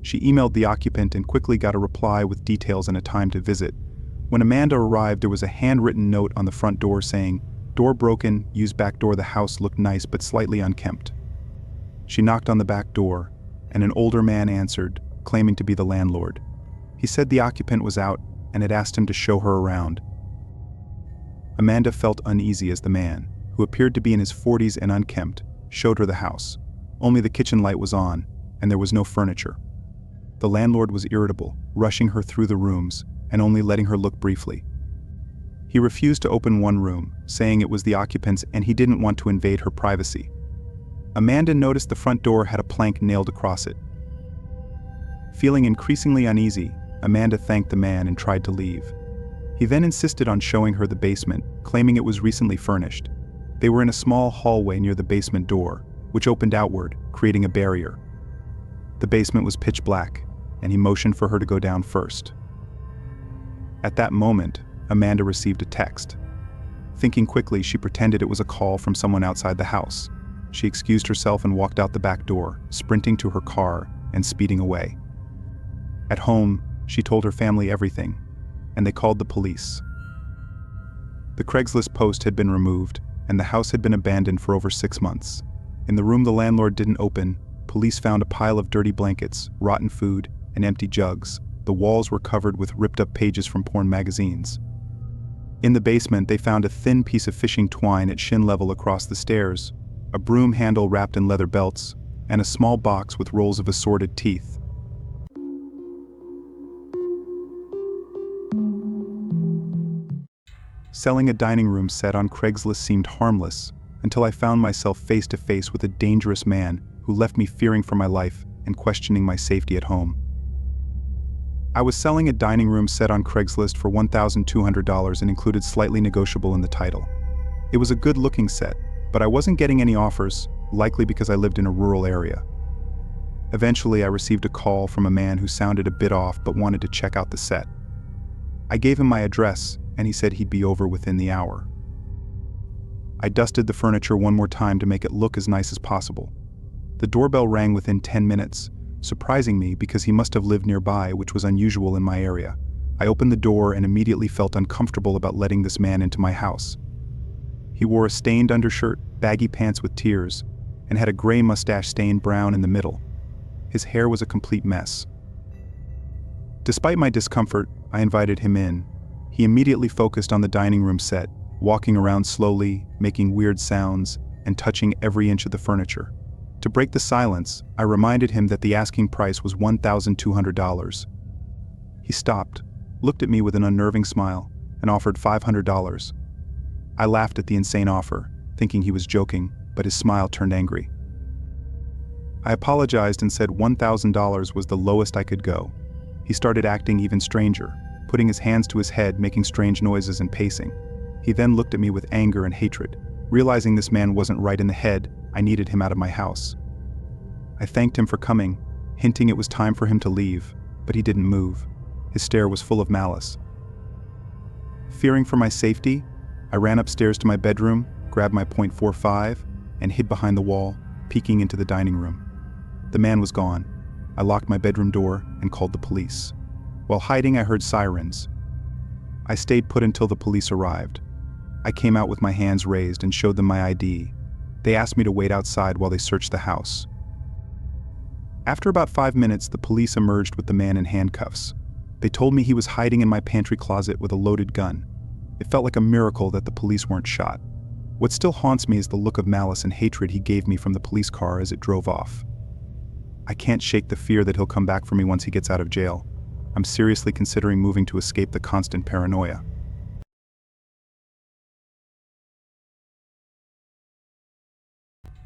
She emailed the occupant and quickly got a reply with details and a time to visit. When Amanda arrived, there was a handwritten note on the front door saying, "Door broken, use back door. The house looked nice but slightly unkempt." She knocked on the back door, and an older man answered, claiming to be the landlord. He said the occupant was out and had asked him to show her around. Amanda felt uneasy as the man, who appeared to be in his 40s and unkempt, showed her the house. Only the kitchen light was on, and there was no furniture. The landlord was irritable, rushing her through the rooms and only letting her look briefly. He refused to open one room, saying it was the occupant's and he didn't want to invade her privacy. Amanda noticed the front door had a plank nailed across it. Feeling increasingly uneasy, Amanda thanked the man and tried to leave. He then insisted on showing her the basement, claiming it was recently furnished. They were in a small hallway near the basement door, which opened outward, creating a barrier. The basement was pitch black, and he motioned for her to go down first. At that moment, Amanda received a text. Thinking quickly, she pretended it was a call from someone outside the house. She excused herself and walked out the back door, sprinting to her car and speeding away. At home, she told her family everything, and they called the police. The Craigslist post had been removed, and the house had been abandoned for over 6 months. In the room the landlord didn't open, police found a pile of dirty blankets, rotten food, and empty jugs. The walls were covered with ripped-up pages from porn magazines. In the basement, they found a thin piece of fishing twine at shin level across the stairs, a broom handle wrapped in leather belts, and a small box with rolls of assorted teeth. Selling a dining room set on Craigslist seemed harmless, until I found myself face to face with a dangerous man who left me fearing for my life and questioning my safety at home. I was selling a dining room set on Craigslist for $1,200 and included slightly negotiable in the title. It was a good-looking set, but I wasn't getting any offers, likely because I lived in a rural area. Eventually, I received a call from a man who sounded a bit off but wanted to check out the set. I gave him my address, and he said he'd be over within the hour. I dusted the furniture one more time to make it look as nice as possible. The doorbell rang within 10 minutes, surprising me because he must have lived nearby, which was unusual in my area. I opened the door and immediately felt uncomfortable about letting this man into my house. He wore a stained undershirt, baggy pants with tears, and had a gray mustache stained brown in the middle. His hair was a complete mess. Despite my discomfort, I invited him in. He immediately focused on the dining room set, walking around slowly, making weird sounds, and touching every inch of the furniture. To break the silence, I reminded him that the asking price was $1,200. He stopped, looked at me with an unnerving smile, and offered $500. I laughed at the insane offer, thinking he was joking, but his smile turned angry. I apologized and said $1,000 was the lowest I could go. He started acting even stranger, putting his hands to his head, making strange noises and pacing. He then looked at me with anger and hatred. Realizing this man wasn't right in the head, I needed him out of my house. I thanked him for coming, hinting it was time for him to leave, but he didn't move. His stare was full of malice. Fearing for my safety, I ran upstairs to my bedroom, grabbed my .45, and hid behind the wall, peeking into the dining room. The man was gone. I locked my bedroom door and called the police. While hiding, I heard sirens. I stayed put until the police arrived. I came out with my hands raised and showed them my ID. They asked me to wait outside while they searched the house. After about 5 minutes, the police emerged with the man in handcuffs. They told me he was hiding in my pantry closet with a loaded gun. It felt like a miracle that the police weren't shot. What still haunts me is the look of malice and hatred he gave me from the police car as it drove off. I can't shake the fear that he'll come back for me once he gets out of jail. I'm seriously considering moving to escape the constant paranoia.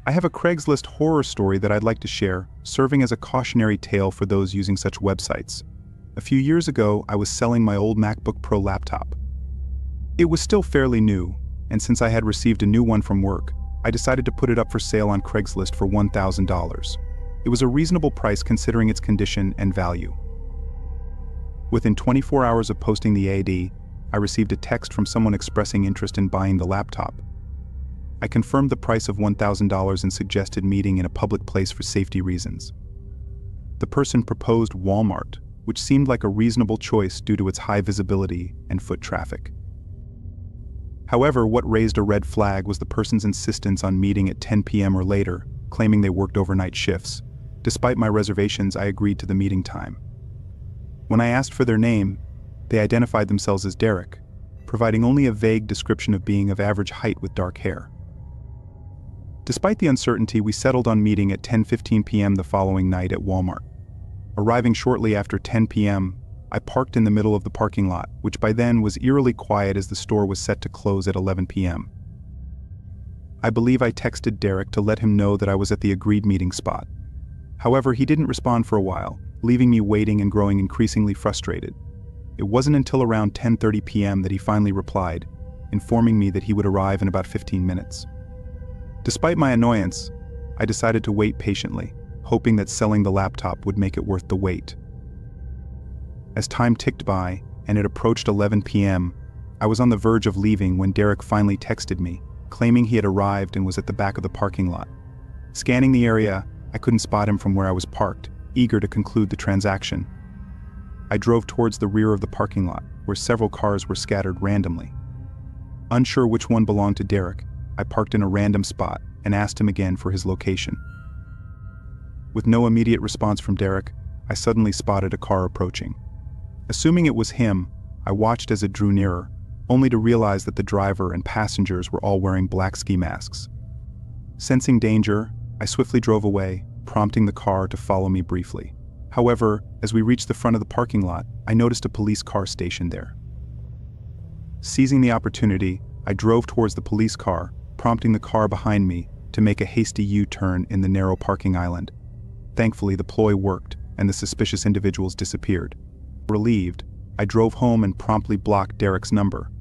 I have a Craigslist horror story that I'd like to share, serving as a cautionary tale for those using such websites. A few years ago, I was selling my old MacBook Pro laptop. It was still fairly new, and since I had received a new one from work, I decided to put it up for sale on Craigslist for $1,000. It was a reasonable price considering its condition and value. Within 24 hours of posting the ad, I received a text from someone expressing interest in buying the laptop. I confirmed the price of $1,000 and suggested meeting in a public place for safety reasons. The person proposed Walmart, which seemed like a reasonable choice due to its high visibility and foot traffic. However, what raised a red flag was the person's insistence on meeting at 10 p.m. or later, claiming they worked overnight shifts. Despite my reservations, I agreed to the meeting time. When I asked for their name, they identified themselves as Derek, providing only a vague description of being of average height with dark hair. Despite the uncertainty, we settled on meeting at 10:15 p.m. the following night at Walmart. Arriving shortly after 10 p.m., I parked in the middle of the parking lot, which by then was eerily quiet as the store was set to close at 11 p.m. I believe I texted Derek to let him know that I was at the agreed meeting spot. However, he didn't respond for a while, leaving me waiting and growing increasingly frustrated. It wasn't until around 10:30 p.m. that he finally replied, informing me that he would arrive in about 15 minutes. Despite my annoyance, I decided to wait patiently, hoping that selling the laptop would make it worth the wait. As time ticked by and it approached 11 p.m., I was on the verge of leaving when Derek finally texted me, claiming he had arrived and was at the back of the parking lot. Scanning the area, I couldn't spot him from where I was parked, eager to conclude the transaction. I drove towards the rear of the parking lot, where several cars were scattered randomly. Unsure which one belonged to Derek, I parked in a random spot and asked him again for his location. With no immediate response from Derek, I suddenly spotted a car approaching. Assuming it was him, I watched as it drew nearer, only to realize that the driver and passengers were all wearing black ski masks. Sensing danger, I swiftly drove away, prompting the car to follow me briefly. However, as we reached the front of the parking lot, I noticed a police car stationed there. Seizing the opportunity, I drove towards the police car, prompting the car behind me to make a hasty U-turn in the narrow parking island. Thankfully, the ploy worked, and the suspicious individuals disappeared. Relieved, I drove home and promptly blocked Derek's number.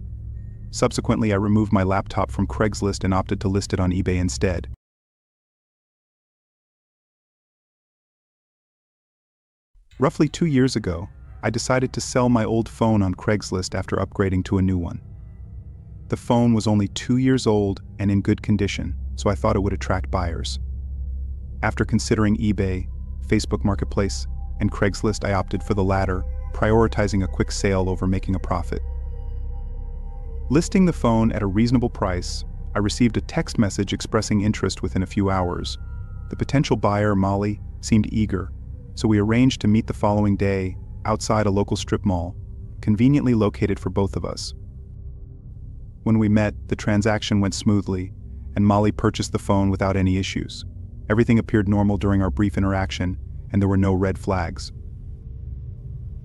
Subsequently, I removed my laptop from Craigslist and opted to list it on eBay instead. Roughly 2 years ago, I decided to sell my old phone on Craigslist after upgrading to a new one. The phone was only 2 years old and in good condition, so I thought it would attract buyers. After considering eBay, Facebook Marketplace, and Craigslist, I opted for the latter, prioritizing a quick sale over making a profit. Listing the phone at a reasonable price, I received a text message expressing interest within a few hours. The potential buyer, Molly, seemed eager, so we arranged to meet the following day outside a local strip mall, conveniently located for both of us. When we met, the transaction went smoothly, and Molly purchased the phone without any issues. Everything appeared normal during our brief interaction, and there were no red flags.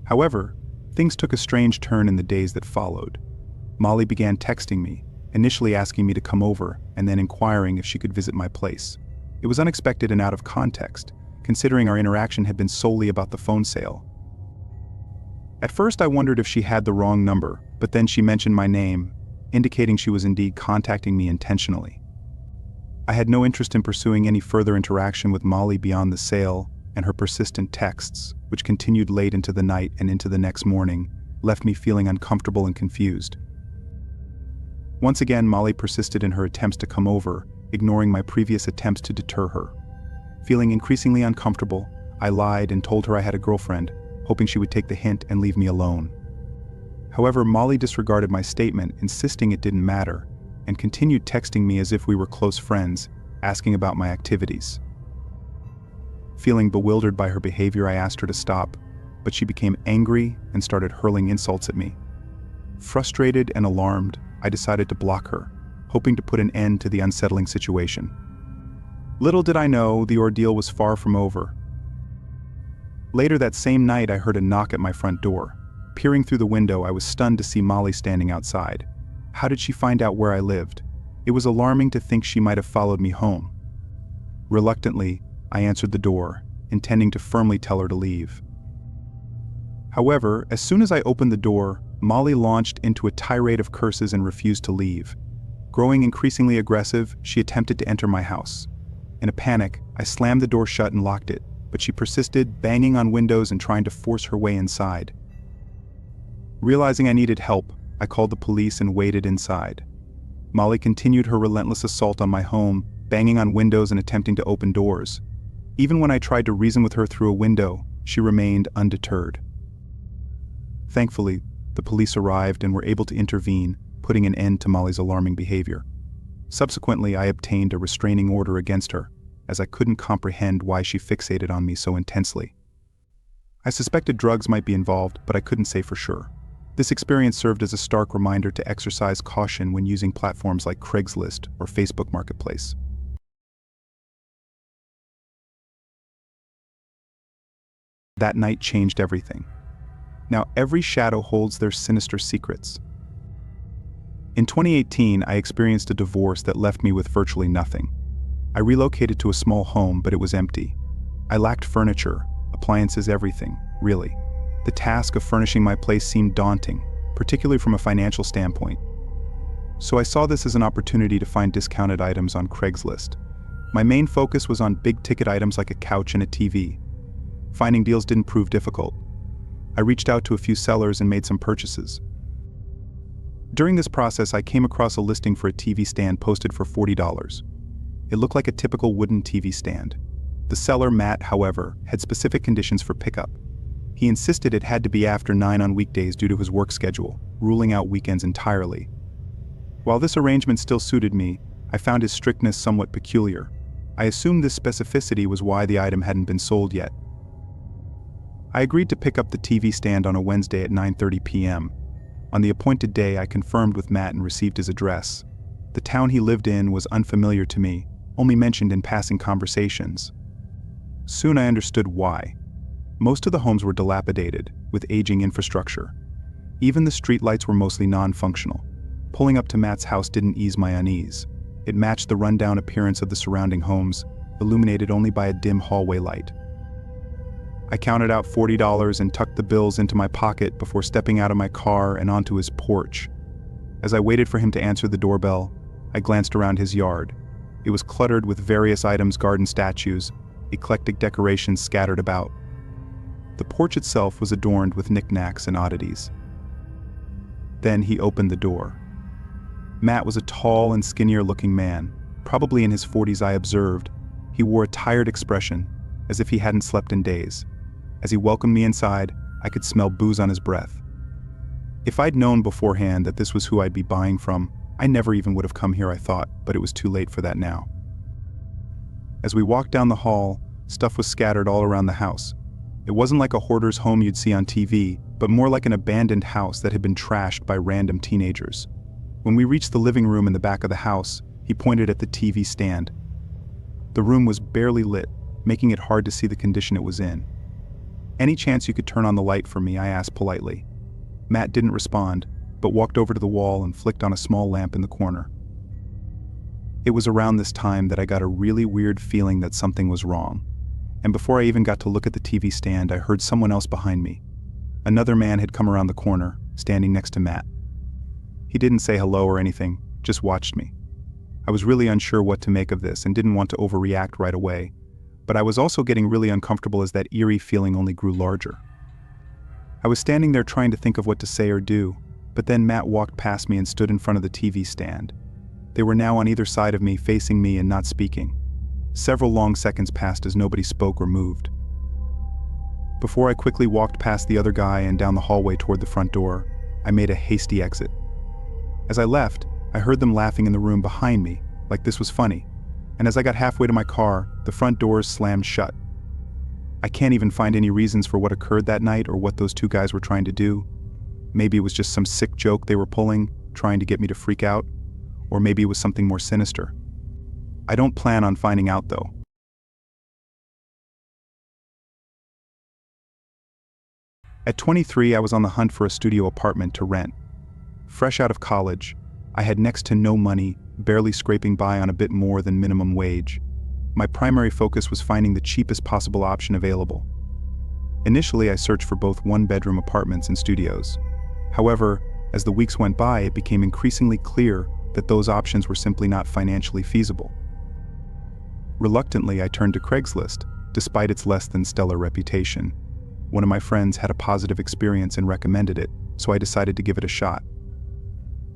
However, things took a strange turn in the days that followed. Molly began texting me, initially asking me to come over and then inquiring if she could visit my place. It was unexpected and out of context, considering our interaction had been solely about the phone sale. At first I wondered if she had the wrong number, but then she mentioned my name, indicating she was indeed contacting me intentionally. I had no interest in pursuing any further interaction with Molly beyond the sale, and her persistent texts, which continued late into the night and into the next morning, left me feeling uncomfortable and confused. Once again, Molly persisted in her attempts to come over, ignoring my previous attempts to deter her. Feeling increasingly uncomfortable, I lied and told her I had a girlfriend, hoping she would take the hint and leave me alone. However, Molly disregarded my statement, insisting it didn't matter, and continued texting me as if we were close friends, asking about my activities. Feeling bewildered by her behavior, I asked her to stop, but she became angry and started hurling insults at me. Frustrated and alarmed, I decided to block her, hoping to put an end to the unsettling situation. Little did I know, the ordeal was far from over. Later that same night, I heard a knock at my front door. Peering through the window, I was stunned to see Molly standing outside. How did she find out where I lived? It was alarming to think she might have followed me home. Reluctantly, I answered the door, intending to firmly tell her to leave. However, as soon as I opened the door, Molly launched into a tirade of curses and refused to leave. Growing increasingly aggressive, she attempted to enter my house. In a panic, I slammed the door shut and locked it, but she persisted, banging on windows and trying to force her way inside. Realizing I needed help, I called the police and waited inside. Molly continued her relentless assault on my home, banging on windows and attempting to open doors. Even when I tried to reason with her through a window, she remained undeterred. Thankfully, the police arrived and were able to intervene, putting an end to Molly's alarming behavior. Subsequently, I obtained a restraining order against her, as I couldn't comprehend why she fixated on me so intensely. I suspected drugs might be involved, but I couldn't say for sure. This experience served as a stark reminder to exercise caution when using platforms like Craigslist or Facebook Marketplace. That night changed everything. Now every shadow holds their sinister secrets. In 2018, I experienced a divorce that left me with virtually nothing. I relocated to a small home, but it was empty. I lacked furniture, appliances, everything, really. The task of furnishing my place seemed daunting, particularly from a financial standpoint. So I saw this as an opportunity to find discounted items on Craigslist. My main focus was on big-ticket items like a couch and a TV. Finding deals didn't prove difficult. I reached out to a few sellers and made some purchases. During this process, I came across a listing for a TV stand posted for $40. It looked like a typical wooden TV stand. The seller, Matt, however, had specific conditions for pickup. He insisted it had to be after 9 on weekdays due to his work schedule, ruling out weekends entirely. While this arrangement still suited me, I found his strictness somewhat peculiar. I assumed this specificity was why the item hadn't been sold yet. I agreed to pick up the TV stand on a Wednesday at 9:30 p.m. On the appointed day, I confirmed with Matt and received his address. The town he lived in was unfamiliar to me, only mentioned in passing conversations. Soon I understood why. Most of the homes were dilapidated, with aging infrastructure. Even the streetlights were mostly non-functional. Pulling up to Matt's house didn't ease my unease. It matched the rundown appearance of the surrounding homes, illuminated only by a dim hallway light. I counted out $40 and tucked the bills into my pocket before stepping out of my car and onto his porch. As I waited for him to answer the doorbell, I glanced around his yard. It was cluttered with various items, garden statues, eclectic decorations scattered about. The porch itself was adorned with knickknacks and oddities. Then he opened the door. Matt was a tall and skinnier-looking man, probably in his 40s. I observed. He wore a tired expression, as if he hadn't slept in days. As he welcomed me inside, I could smell booze on his breath. If I'd known beforehand that this was who I'd be buying from, I never even would have come here, I thought, but it was too late for that now. As we walked down the hall, stuff was scattered all around the house. It wasn't like a hoarder's home you'd see on TV, but more like an abandoned house that had been trashed by random teenagers. When we reached the living room in the back of the house, he pointed at the TV stand. The room was barely lit, making it hard to see the condition it was in. "Any chance you could turn on the light for me?" I asked politely. Matt didn't respond, but walked over to the wall and flicked on a small lamp in the corner. It was around this time that I got a really weird feeling that something was wrong. And before I even got to look at the TV stand, I heard someone else behind me. Another man had come around the corner, standing next to Matt. He didn't say hello or anything, just watched me. I was really unsure what to make of this and didn't want to overreact right away, but I was also getting really uncomfortable as that eerie feeling only grew larger. I was standing there trying to think of what to say or do, but then Matt walked past me and stood in front of the TV stand. They were now on either side of me, facing me and not speaking. Several long seconds passed as nobody spoke or moved. Before I quickly walked past the other guy and down the hallway toward the front door, I made a hasty exit. As I left, I heard them laughing in the room behind me, like this was funny, and as I got halfway to my car, the front doors slammed shut. I can't even find any reasons for what occurred that night or what those two guys were trying to do. Maybe it was just some sick joke they were pulling, trying to get me to freak out, or maybe it was something more sinister. I don't plan on finding out though. At 23, I was on the hunt for a studio apartment to rent. Fresh out of college, I had next to no money, barely scraping by on a bit more than minimum wage. My primary focus was finding the cheapest possible option available. Initially, I searched for both one-bedroom apartments and studios. However, as the weeks went by, it became increasingly clear that those options were simply not financially feasible. Reluctantly, I turned to Craigslist, despite its less than stellar reputation. One of my friends had a positive experience and recommended it, so I decided to give it a shot.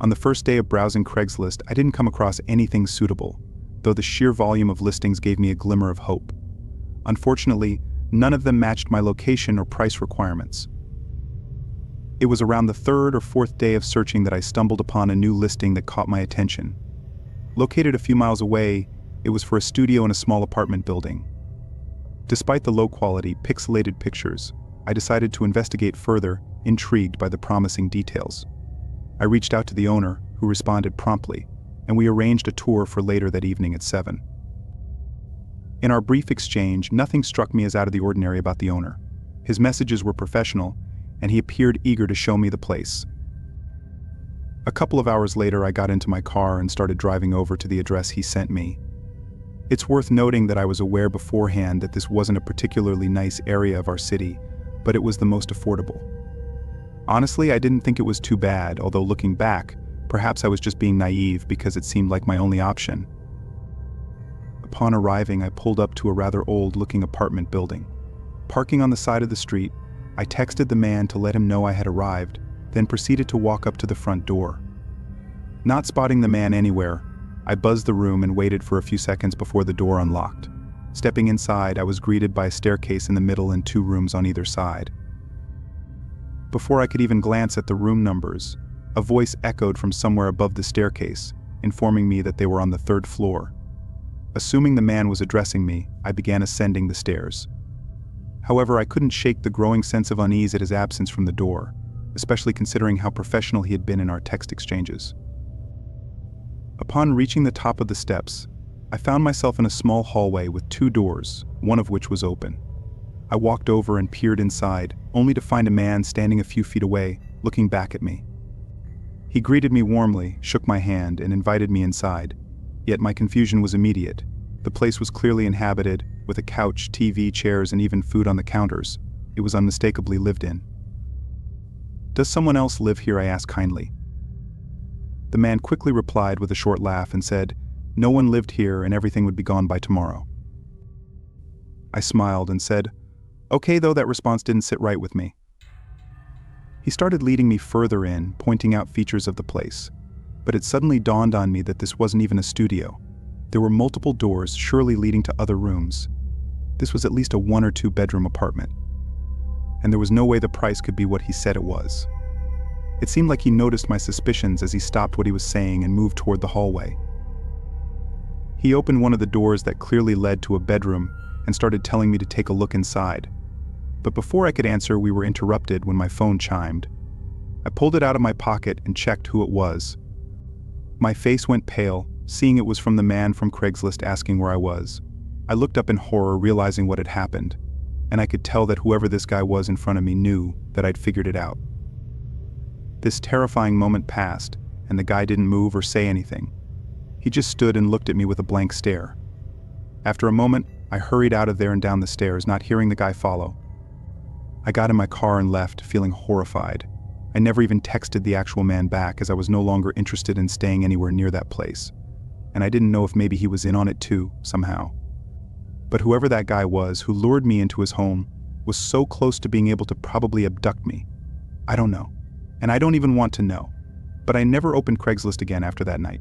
On the first day of browsing Craigslist, I didn't come across anything suitable, though the sheer volume of listings gave me a glimmer of hope. Unfortunately, none of them matched my location or price requirements. It was around the third or fourth day of searching that I stumbled upon a new listing that caught my attention. Located a few miles away, it was for a studio in a small apartment building. Despite the low-quality, pixelated pictures, I decided to investigate further, intrigued by the promising details. I reached out to the owner, who responded promptly, and we arranged a tour for later that evening at 7. In our brief exchange, nothing struck me as out of the ordinary about the owner. His messages were professional, and he appeared eager to show me the place. A couple of hours later, I got into my car and started driving over to the address he sent me. It's worth noting that I was aware beforehand that this wasn't a particularly nice area of our city, but it was the most affordable. Honestly, I didn't think it was too bad, although looking back, perhaps I was just being naive because it seemed like my only option. Upon arriving, I pulled up to a rather old-looking apartment building. Parking on the side of the street, I texted the man to let him know I had arrived, then proceeded to walk up to the front door. Not spotting the man anywhere, I buzzed the room and waited for a few seconds before the door unlocked. Stepping inside, I was greeted by a staircase in the middle and 2 rooms on either side. Before I could even glance at the room numbers, a voice echoed from somewhere above the staircase, informing me that they were on the 3rd floor. Assuming the man was addressing me, I began ascending the stairs. However, I couldn't shake the growing sense of unease at his absence from the door, especially considering how professional he had been in our text exchanges. Upon reaching the top of the steps, I found myself in a small hallway with 2 doors, one of which was open. I walked over and peered inside, only to find a man standing a few feet away, looking back at me. He greeted me warmly, shook my hand, and invited me inside. Yet my confusion was immediate. The place was clearly inhabited, with a couch, TV, chairs, and even food on the counters. It was unmistakably lived in. "Does someone else live here?" I asked kindly. The man quickly replied with a short laugh and said, "No one lived here and everything would be gone by tomorrow." I smiled and said, "Okay, though that response didn't sit right with me." He started leading me further in, pointing out features of the place. But it suddenly dawned on me that this wasn't even a studio. There were multiple doors, surely leading to other rooms. This was at least a 1 or 2 bedroom apartment. and there was no way the price could be what he said it was. It seemed like he noticed my suspicions as he stopped what he was saying and moved toward the hallway. He opened one of the doors that clearly led to a bedroom and started telling me to take a look inside. But before I could answer, we were interrupted when my phone chimed. I pulled it out of my pocket and checked who it was. My face went pale, seeing it was from the man from Craigslist asking where I was. I looked up in horror, realizing what had happened, and I could tell that whoever this guy was in front of me knew that I'd figured it out. This terrifying moment passed, and the guy didn't move or say anything. He just stood and looked at me with a blank stare. After a moment, I hurried out of there and down the stairs, not hearing the guy follow. I got in my car and left, feeling horrified. I never even texted the actual man back, as I was no longer interested in staying anywhere near that place. And I didn't know if maybe he was in on it too, somehow. But whoever that guy was who lured me into his home was so close to being able to probably abduct me. I don't know. And I don't even want to know. But I never opened Craigslist again after that night.